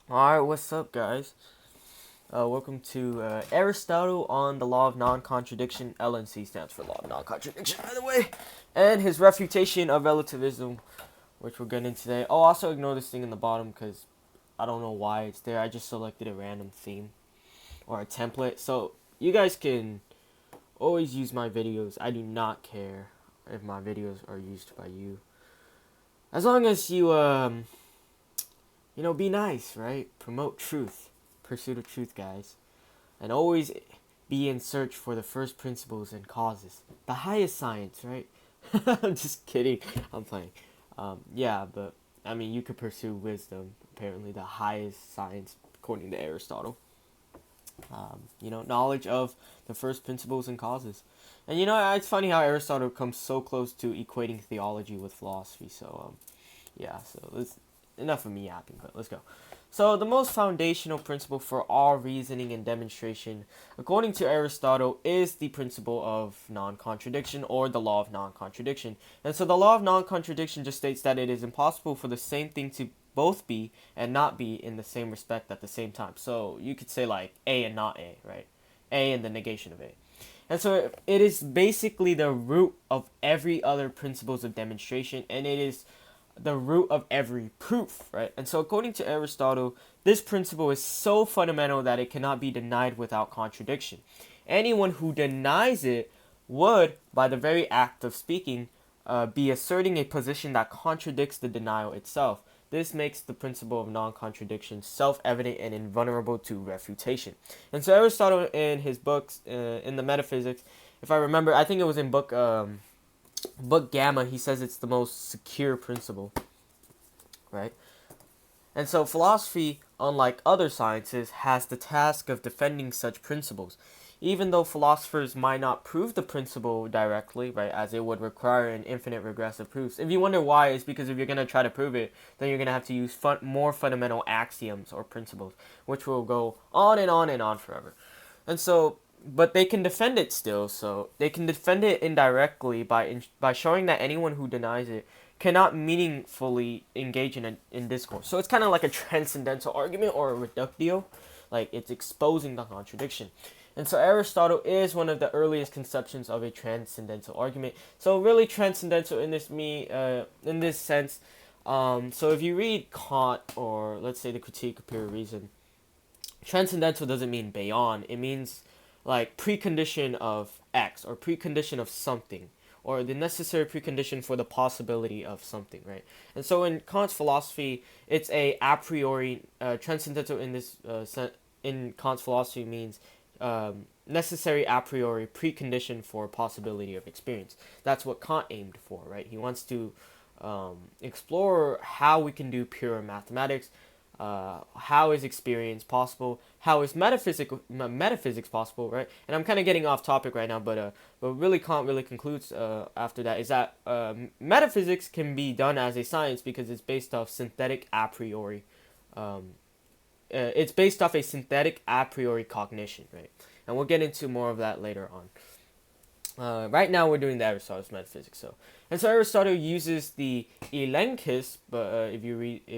Alright, what's up, guys? Welcome to Aristotle on the Law of Non-Contradiction. LNC stands for Law of Non-Contradiction, by the way. And his refutation of relativism, which we're getting today. Oh, also ignore this thing in the bottom because I don't know why it's there. I just selected a random theme or a template. So you guys can always use my videos. I do not care if my videos are used by you. As long as you be nice, right? Promote truth. Pursuit of truth, guys. And always be in search for the first principles and causes. The highest science, right? I'm just kidding. I'm playing. Yeah, but I mean, you could pursue wisdom. Apparently, the highest science, according to Aristotle. Knowledge of the first principles and causes. And it's funny how Aristotle comes so close to equating theology with philosophy. So, yeah, so let's enough of me yapping, but let's go. So the most foundational principle for all reasoning and demonstration, according to Aristotle, is the principle of non-contradiction, or the law of non-contradiction. And so the law of non-contradiction just states that it is impossible for the same thing to both be and not be in the same respect at the same time. So you could say like A and not A, right? A and the negation of A. And so it is basically the root of every other principles of demonstration, and it is the root of every proof, right? And so according to Aristotle, this principle is so fundamental that it cannot be denied without contradiction. Anyone who denies it would, by the very act of speaking, be asserting a position that contradicts the denial itself. This makes the principle of non-contradiction self-evident and invulnerable to refutation. And so Aristotle, in his books, in the Metaphysics, if I remember, I think it was in book Gamma, he says it's the most secure principle, right? And so philosophy, unlike other sciences, has the task of defending such principles. Even though philosophers might not prove the principle directly, right, as it would require an infinite regressive proofs. If you wonder why, it's because if you're going to try to prove it, then you're going to have to use more fundamental axioms or principles, which will go on and on and on forever. And so, but they can defend it still. So they can defend it indirectly by showing that anyone who denies it cannot meaningfully engage in discourse. So it's kind of like a transcendental argument or a reductio, like it's exposing the contradiction. And so Aristotle is one of the earliest conceptions of a transcendental argument. So really transcendental in this sense. So if you read Kant, or let's say the Critique of Pure Reason, transcendental doesn't mean beyond. It means like precondition of X, or precondition of something, or the necessary precondition for the possibility of something, right? And so in Kant's philosophy, it's a priori transcendental in this in Kant's philosophy means necessary a priori precondition for possibility of experience. That's what Kant aimed for, right? He wants to explore how we can do pure mathematics. How is experience possible? How is metaphysics possible, right? And I'm kind of getting off topic right now, but really Kant really concludes after that is that metaphysics can be done as a science because it's based off synthetic a priori. It's based off a synthetic a priori cognition, right? And we'll get into more of that later on. Right now we're doing the Aristotle's metaphysics. So Aristotle uses the elenchus, but if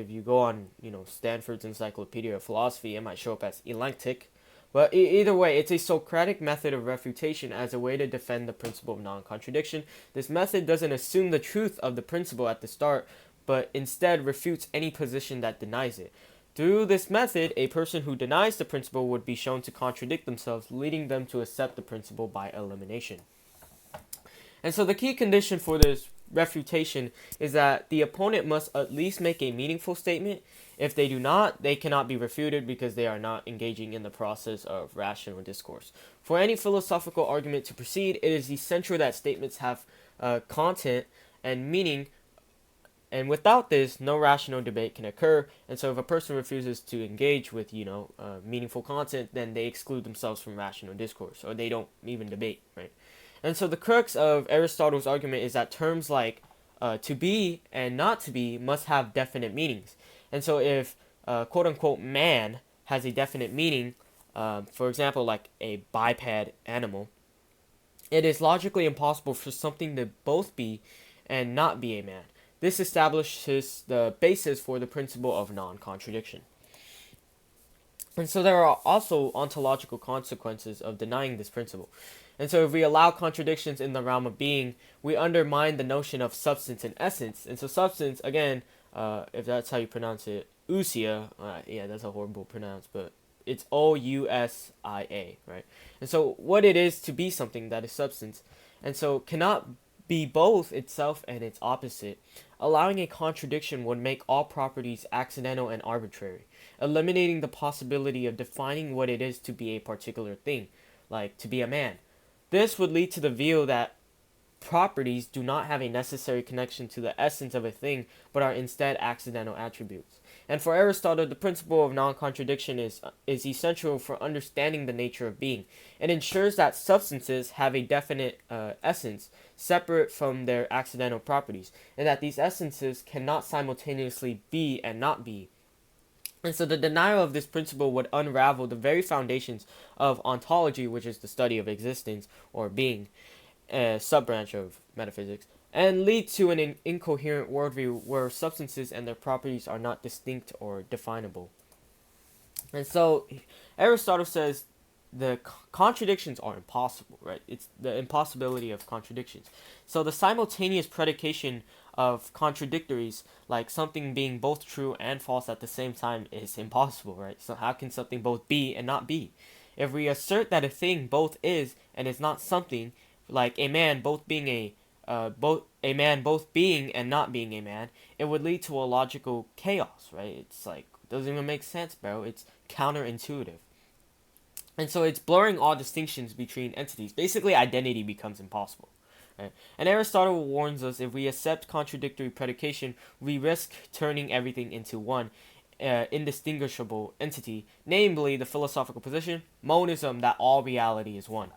you go on Stanford's Encyclopedia of Philosophy, it might show up as elenctic. But either way, it's a Socratic method of refutation as a way to defend the principle of non-contradiction. This method doesn't assume the truth of the principle at the start, but instead refutes any position that denies it. Through this method, a person who denies the principle would be shown to contradict themselves, leading them to accept the principle by elimination. And so the key condition for this refutation is that the opponent must at least make a meaningful statement. If they do not, they cannot be refuted because they are not engaging in the process of rational discourse. For any philosophical argument to proceed, it is essential that statements have content and meaning, and without this, no rational debate can occur. And so if a person refuses to engage with meaningful content, then they exclude themselves from rational discourse, or they don't even debate, right? And so the crux of Aristotle's argument is that terms like to be and not to be must have definite meanings. And so if quote unquote man has a definite meaning, for example, like a biped animal, it is logically impossible for something to both be and not be a man. This establishes the basis for the principle of non-contradiction. And so there are also ontological consequences of denying this principle. And so if we allow contradictions in the realm of being, we undermine the notion of substance and essence. And so substance, again, if that's how you pronounce it, ousia, yeah, that's a horrible pronounce, but it's Ousia, right? And so what it is to be something that is substance, and so cannot be both itself and its opposite. Allowing a contradiction would make all properties accidental and arbitrary, eliminating the possibility of defining what it is to be a particular thing, like to be a man. This would lead to the view that properties do not have a necessary connection to the essence of a thing, but are instead accidental attributes. And for Aristotle, the principle of non-contradiction is essential for understanding the nature of being. It ensures that substances have a definite essence, separate from their accidental properties, and that these essences cannot simultaneously be and not be. And so the denial of this principle would unravel the very foundations of ontology, which is the study of existence or being, a sub-branch of metaphysics, and lead to an incoherent worldview where substances and their properties are not distinct or definable. And so Aristotle says the contradictions are impossible, right? It's the impossibility of contradictions. So the simultaneous predication of contradictories, like something being both true and false at the same time, is impossible, right? So how can something both be and not be? If we assert that a thing both is and is not something, like a man both being both being and not being a man, it would lead to a logical chaos, right? It's like doesn't even make sense, bro. It's counterintuitive. And so it's blurring all distinctions between entities. Basically, identity becomes impossible. Right? And Aristotle warns us if we accept contradictory predication, we risk turning everything into one indistinguishable entity, namely the philosophical position, monism, that all reality is one.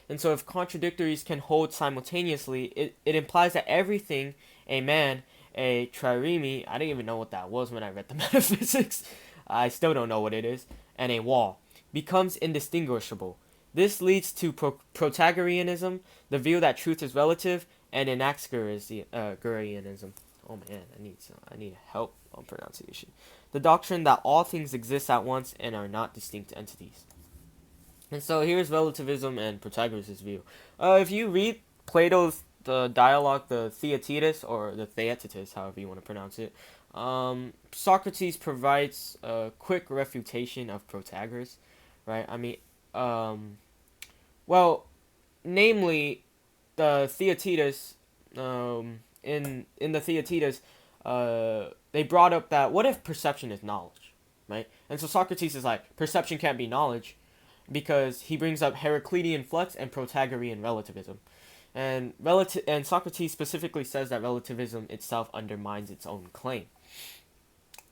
And so if contradictories can hold simultaneously, it implies that everything, a man, a trireme, I didn't even know what that was when I read the metaphysics, I still don't know what it is, and a wall, becomes indistinguishable. This leads to Protagoreanism, the view that truth is relative, and Anaxagoreanism. Oh man, I need help on pronunciation. The doctrine that all things exist at once and are not distinct entities. And so here's relativism and Protagoras' view. If you read Plato's the dialogue, the Theaetetus, or the Theaetetus, however you want to pronounce it, Socrates provides a quick refutation of Protagoras, right? I mean, well, namely, the Theaetetus, in the Theaetetus, they brought up that what if perception is knowledge, right? And so Socrates is like, perception can't be knowledge, because he brings up Heraclitean flux and Protagorean relativism. And Socrates specifically says that relativism itself undermines its own claim.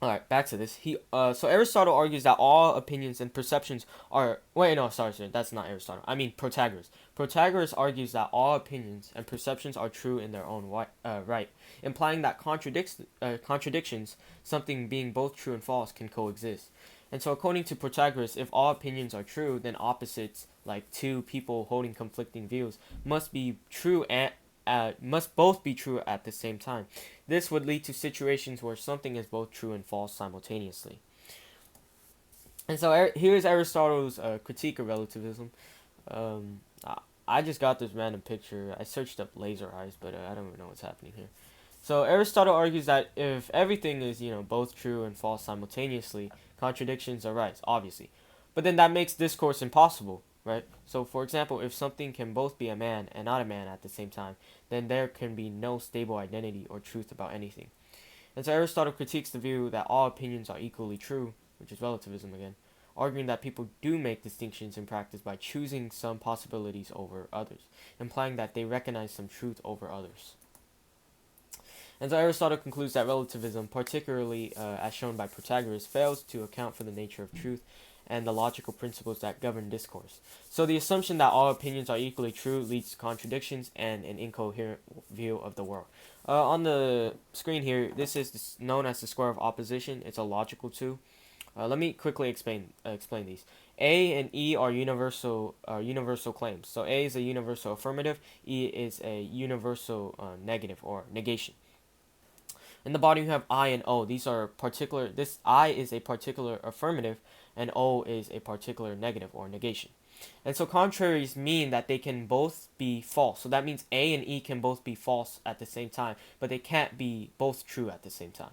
All right, back to this. So Aristotle argues that all opinions and perceptions are. Wait, no, sorry, that's not Aristotle. I mean Protagoras. Protagoras argues that all opinions and perceptions are true in their own right, implying that contradictions, something being both true and false, can coexist. And so, according to Protagoras, if all opinions are true, then opposites, like two people holding conflicting views, must both be true at the same time. This would lead to situations where something is both true and false simultaneously. And so here's Aristotle's critique of relativism. Um, I just got this random picture. I searched up laser eyes, but I don't even know what's happening here. So Aristotle argues that if everything is, both true and false simultaneously, contradictions arise, obviously. But then that makes discourse impossible, right? So for example, if something can both be a man and not a man at the same time, then there can be no stable identity or truth about anything. And so Aristotle critiques the view that all opinions are equally true, which is relativism again, arguing that people do make distinctions in practice by choosing some possibilities over others, implying that they recognize some truth over others. And so Aristotle concludes that relativism, particularly as shown by Protagoras, fails to account for the nature of truth and the logical principles that govern discourse. So the assumption that all opinions are equally true leads to contradictions and an incoherent view of the world. On the screen here, this is known as the square of opposition. It's a logical two. Let me quickly explain these. A and E are universal claims. So A is a universal affirmative. E is a universal negative or negation. In the bottom you have I and O. These are particular. This I is a particular affirmative, and O is a particular negative or negation. And so contraries mean that they can both be false. So that means A and E can both be false at the same time, but they can't be both true at the same time.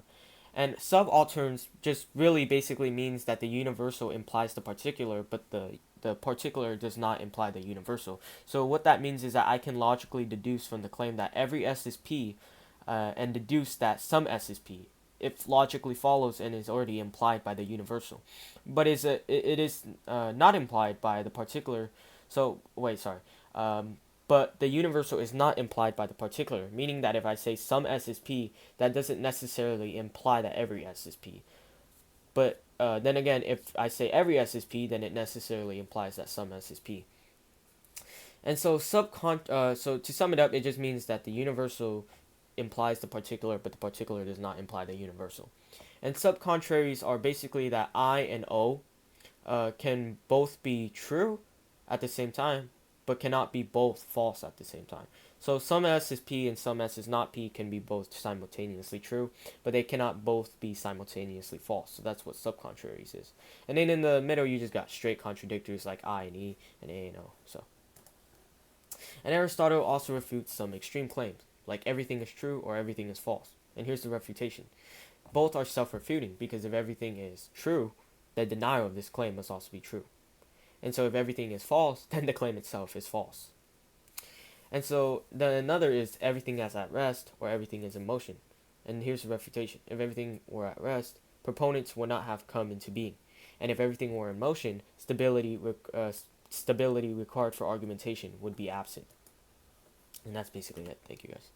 And subalterns just really basically means that the universal implies the particular, but the particular does not imply the universal. So what that means is that I can logically deduce from the claim that every S is P, and deduce that some S is P, if logically follows and is already implied by the universal, but it is not implied by the particular. So wait, sorry. But the universal is not implied by the particular, meaning that if I say some S is P, that doesn't necessarily imply that every S is P. But then again, if I say every S is P, then it necessarily implies that some S is P. And so so to sum it up, it just means that the universal implies the particular, but the particular does not imply the universal. And subcontraries are basically that I and O can both be true at the same time, but cannot be both false at the same time. So some S is P and some S is not P can be both simultaneously true, but they cannot both be simultaneously false. So that's what subcontraries is. And then in the middle, you just got straight contradictories like I and E and A and O. And Aristotle also refutes some extreme claims, like everything is true or everything is false. And here's the refutation. Both are self-refuting, because if everything is true, the denial of this claim must also be true. And so if everything is false, then the claim itself is false. And so another is everything is at rest or everything is in motion. And here's the refutation. If everything were at rest, proponents would not have come into being. And if everything were in motion, stability required for argumentation would be absent. And that's basically it. Thank you guys.